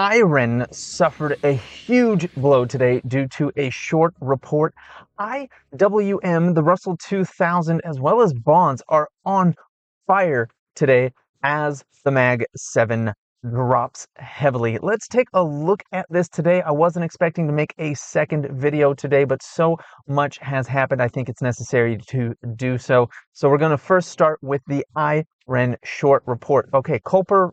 IREN suffered a huge blow today due to a short report. IWM, the Russell 2000, as well as bonds are on fire today as the Mag 7 drops heavily. Let's take a look at this today. I wasn't expecting to make a second video today, but so much has happened. I think it's necessary to do so. So we're going to first start with the IREN short report. Okay, Culper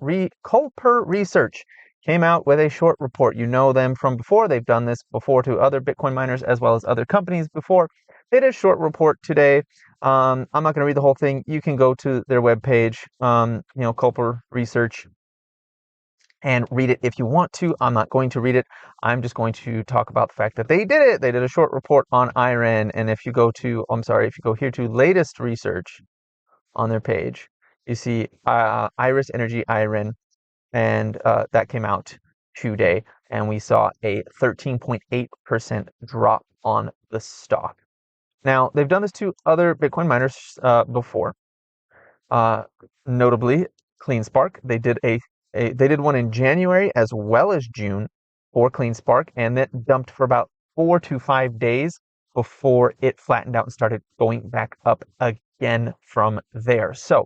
Research came out with a short report. You know them from before. They've done this before to other Bitcoin miners as well as other companies before. They did a short report today. I'm not going to read the whole thing. You can go to their webpage, Culper Research, and read it if you want to. I'm not going to read it. I'm just going to talk about the fact that they did it. They did a short report on IREN. And if you go to, if you go here to latest research on their page, you see Iris Energy IREN, and that came out today, and we saw a 13.8% drop on the stock. Now, they've done this to other Bitcoin miners before, notably CleanSpark. They did one in January as well as June for CleanSpark, and it dumped for about 4 to 5 days before it flattened out and started going back up again from there. So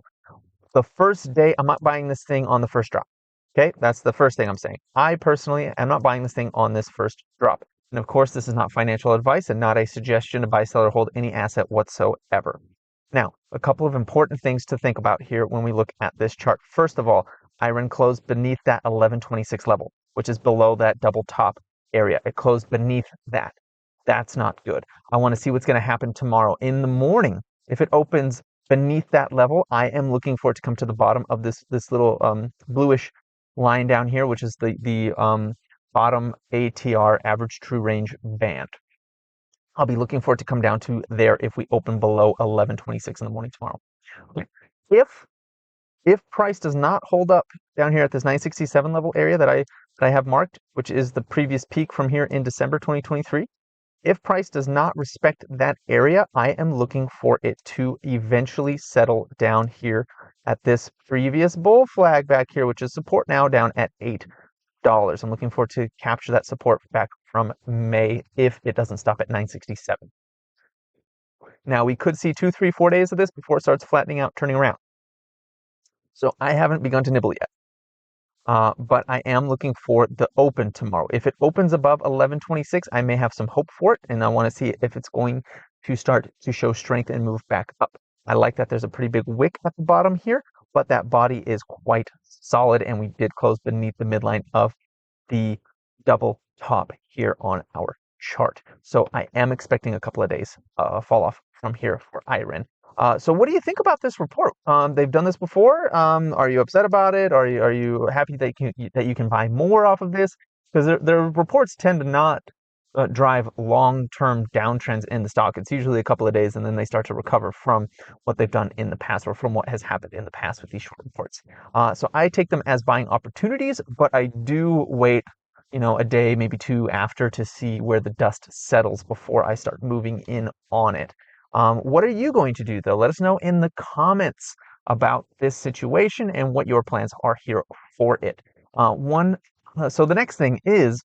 the first day, I'm not buying this thing on the first drop. Okay, that's the first thing I'm saying. I personally am not buying this thing on this first drop. And of course, this is not financial advice and not a suggestion to buy, sell, or hold any asset whatsoever. Now, a couple of important things to think about here when we look at this chart. First of all, IREN closed beneath that 1126 level, which is below that double top area. It closed beneath that. That's not good. I want to see what's going to happen tomorrow in the morning. If it opens beneath that level, I am looking for it to come to the bottom of this little bluish line down here, which is the bottom ATR, average true range band. I'll be looking for it to come down to there if we open below 1126 in the morning tomorrow. If price does not hold up down here at this 967 level area that I have marked, which is the previous peak from here in December 2023, if price does not respect that area, I am looking for it to eventually settle down here at this previous bull flag back here, which is support now down at $8. I'm looking forward to capture that support back from May if it doesn't stop at 967. Now, we could see 2, 3, 4 days of this before it starts flattening out, turning around. So I haven't begun to nibble yet. But I am looking for the open tomorrow. If it opens above 1126, I may have some hope for it, and I want to see if it's going to start to show strength and move back up. I like that there's a pretty big wick at the bottom here, but that body is quite solid, and we did close beneath the midline of the double top here on our chart. So I am expecting a couple of days fall off from here for IREN. So what do you think about this report? They've done this before. Are you upset about it? Are you happy that you can buy more off of this? Because their reports tend to not drive long-term downtrends in the stock. It's usually a couple of days, and then they start to recover from what they've done in the past or from what has happened in the past with these short reports. So I take them as buying opportunities, but I do wait, a day, maybe two after to see where the dust settles before I start moving in on it. What are you going to do, though? Let us know in the comments about this situation and what your plans are here for it. So the next thing is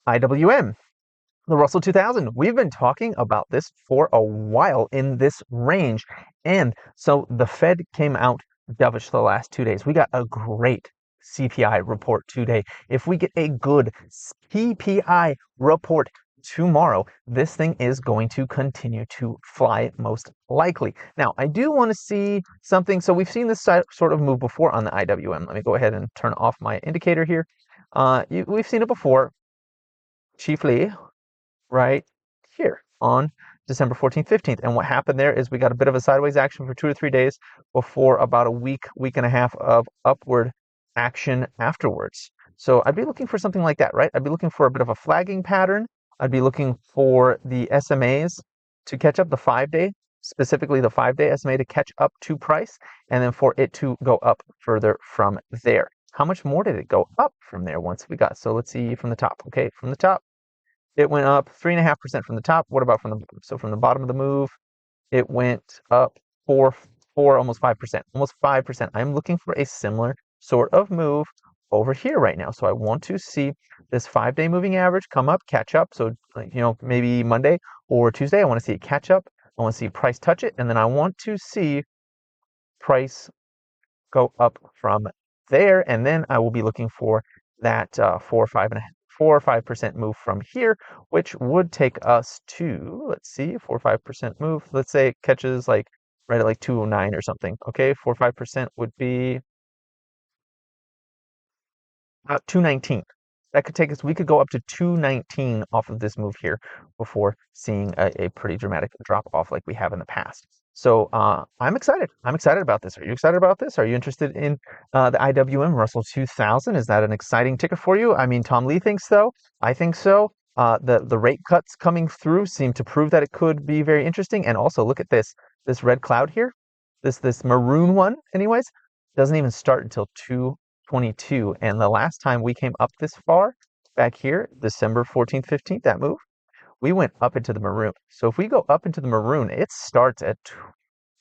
IWM, the Russell 2000. We've been talking about this for a while in this range. And so the Fed came out dovish the last 2 days. We got a great CPI report today. If we get a good PPI report tomorrow, this thing is going to continue to fly most likely. Now, I do want to see something. So we've seen this sort of move before on the IWM. Let me go ahead and turn off my indicator here. We've seen it before, chiefly right here on December 14th, 15th. And what happened there is we got a bit of a sideways action for 2 or 3 days before about a week and a half of upward action afterwards. So I'd be looking for something like that, right? I'd be looking for a bit of a flagging pattern. I'd be looking for the SMAs to catch up, the 5-day, specifically the 5-day SMA to catch up to price, and then for it to go up further from there. How much more did it go up from there once we got? So let's see from the top. Okay, from the top, it went up 3.5% from the top. What about from the bottom? So from the bottom of the move, it went up 4, almost 5%, almost 5%. I'm looking for a similar sort of move over here right now. So I want to see this 5-day moving average come up, catch up. So, maybe Monday or Tuesday, I want to see it catch up. I want to see price touch it. And then I want to see price go up from there. And then I will be looking for that 4 or 5% move from here, which would take us to, let's see, 4 or 5% move. Let's say it catches like right at like 209 or something. Okay, 4 or 5% would be 219. That could take us, we could go up to 219 off of this move here before seeing a pretty dramatic drop off like we have in the past. So I'm excited. I'm excited about this. Are you excited about this? Are you interested in the IWM Russell 2000? Is that an exciting ticker for you? I mean, Tom Lee thinks so. I think so. The rate cuts coming through seem to prove that it could be very interesting. And also look at this red cloud here, this maroon one, anyways, doesn't even start until 2/22. And the last time we came up this far, back here, December 14th, 15th, that move, we went up into the maroon. So if we go up into the maroon, it starts at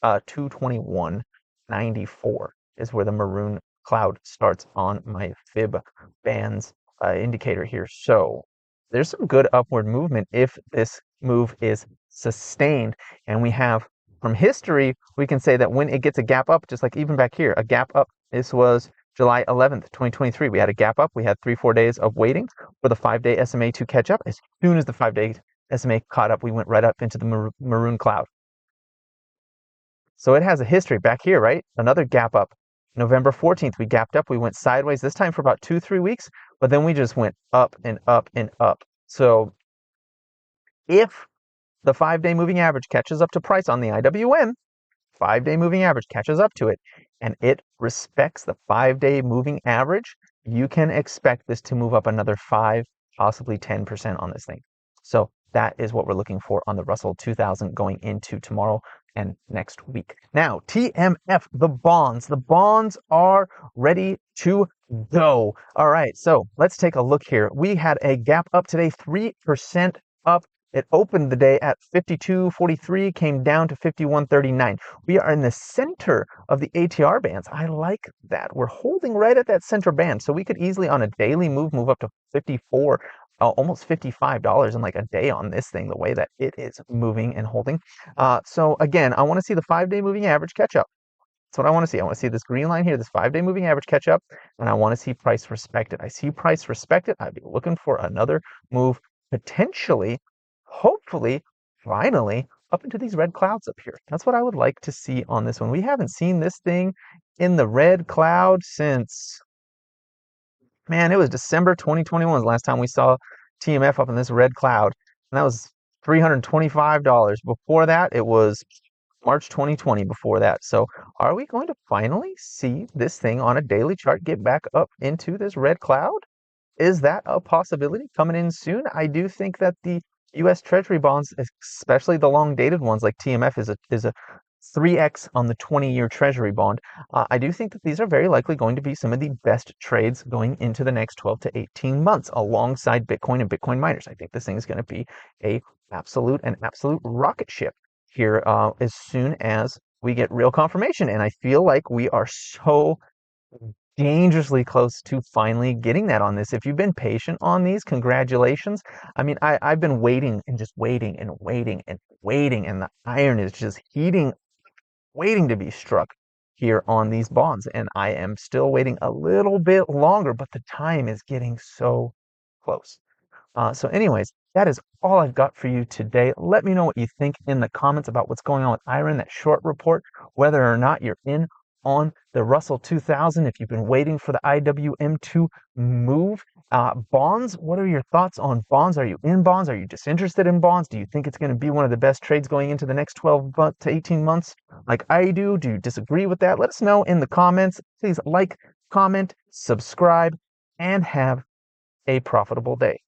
221.94 is where the maroon cloud starts on my fib bands indicator here. So there's some good upward movement if this move is sustained. And we have, from history, we can say that when it gets a gap up, just like even back here, a gap up, this was July 11th, 2023. We had a gap up. We had 3-4 days of waiting for the 5-day SMA to catch up. As soon as the 5-day SMA caught up, we went right up into the maroon cloud. So it has a history back here, right? Another gap up. November 14th, we gapped up. We went sideways this time for about 2-3 weeks, but then we just went up and up and up. So if the 5-day moving average catches up to price on the IWM, 5-day moving average catches up to it, and it respects the 5-day moving average, you can expect this to move up another 5, possibly 10% on this thing. So that is what we're looking for on the Russell 2000 going into tomorrow and next week. Now, TMF, the bonds are ready to go. All right, so let's take a look here. We had a gap up today, 3% up. It opened the day at 52.43, came down to 51.39. We are in the center of the ATR bands. I like that. We're holding right at that center band. So we could easily on a daily move up to 54, almost $55 in like a day on this thing, the way that it is moving and holding. So again, I want to see the 5-day moving average catch up. That's what I want to see. I want to see this green line here, this 5-day moving average catch up, and I want to see price respected. I see price respected. I'd be looking for another move, potentially, hopefully, finally, up into these red clouds up here. That's what I would like to see on this one. We haven't seen this thing in the red cloud since, man, it was December 2021 was the last time we saw TMF up in this red cloud. And that was $325. Before that, it was March 2020 before that. So are we going to finally see this thing on a daily chart get back up into this red cloud? Is that a possibility coming in soon? I do think that the U.S. Treasury bonds, especially the long-dated ones like TMF, is a 3x on the 20-year Treasury bond. I do think that these are very likely going to be some of the best trades going into the next 12 to 18 months alongside Bitcoin and Bitcoin miners. I think this thing is going to be an absolute rocket ship here as soon as we get real confirmation. And I feel like we are so dangerously close to finally getting that on this. If you've been patient on these, congratulations. I mean, I've been waiting and just waiting and waiting and waiting, and the iron is just heating, waiting to be struck here on these bonds. And I am still waiting a little bit longer, but the time is getting so close. So anyways, that is all I've got for you today. Let me know what you think in the comments about what's going on with IREN, that short report, whether or not you're in on the Russell 2000, if you've been waiting for the IWM to move. Bonds, what are your thoughts on bonds? Are you in bonds? Are you disinterested in bonds? Do you think it's going to be one of the best trades going into the next 12 to 18 months like I do? Do you disagree with that? Let us know in the comments. Please like, comment, subscribe, and have a profitable day.